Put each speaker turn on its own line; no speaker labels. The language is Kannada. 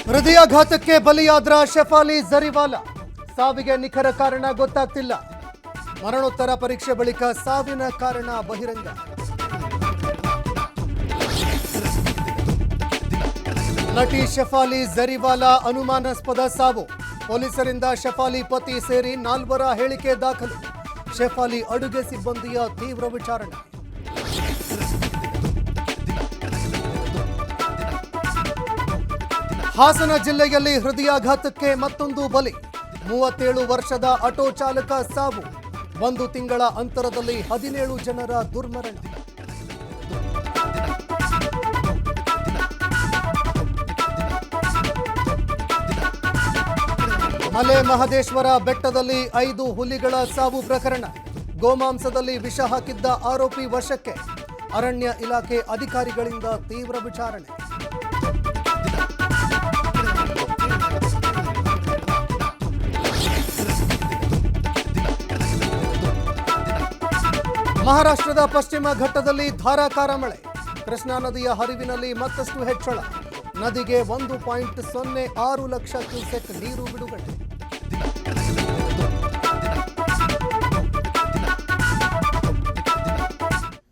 ಹೃದಯಾಘಾತಕ್ಕೆ ಬಲಿಯಾದ್ರ ಶೆಫಾಲಿ ಜರಿವಾಲಾ ಸಾವಿಗೆ ನಿಖರ ಕಾರಣ ಗೊತ್ತಾಗ್ತಿಲ್ಲ. ಮರಣೋತ್ತರ ಪರೀಕ್ಷೆ ಬಳಿಕ ಸಾವಿನ ಕಾರಣ ಬಹಿರಂಗ. ನಟಿ ಶೆಫಾಲಿ ಜರಿವಾಲಾ ಅನುಮಾನಾಸ್ಪದ ಸಾವು. ಪೊಲೀಸರಿಂದ ಶೆಫಾಲಿ ಪತಿ ಸೇರಿ 4 ಹೇಳಿಕೆ ದಾಖಲು. ಶೆಫಾಲಿ ಅಡುಗೆ ಸಿಬ್ಬಂದಿಯ ತೀವ್ರ ವಿಚಾರಣೆ. ಹಾಸನ ಜಿಲ್ಲೆಯಲ್ಲಿ ಹೃದಯಾಘಾತಕ್ಕೆ ಮತ್ತೊಂದು ಬಲಿ. 37 ವರ್ಷದ ಆಟೋ ಚಾಲಕ ಸಾವು. 1 ತಿಂಗಳ ಅಂತರದಲ್ಲಿ 17 ಜನರ ದುರ್ಮರಣ. ಮಲೆ ಮಹದೇಶ್ವರ ಬೆಟ್ಟದಲ್ಲಿ 5 ಹುಲಿಗಳ ಸಾವು ಪ್ರಕರಣ. ಗೋಮಾಂಸದಲ್ಲಿ ವಿಷ ಹಾಕಿದ್ದ ಆರೋಪಿ ವಶಕ್ಕೆ. ಅರಣ್ಯ ಇಲಾಖೆ ಅಧಿಕಾರಿಗಳಿಂದ ತೀವ್ರ ವಿಚಾರಣೆ. ಮಹಾರಾಷ್ಟ್ರದ ಪಶ್ಚಿಮ ಘಟ್ಟದಲ್ಲಿ ಧಾರಾಕಾರ ಮಳೆ. ಕೃಷ್ಣಾ ನದಿಯ ಹರಿವಿನಲ್ಲಿ ಮತ್ತಷ್ಟು ಹೆಚ್ಚಳ. ನದಿಗೆ 1.06 ಲಕ್ಷ ಕ್ಯೂಸೆಕ್ ನೀರು ಬಿಡುಗಡೆ.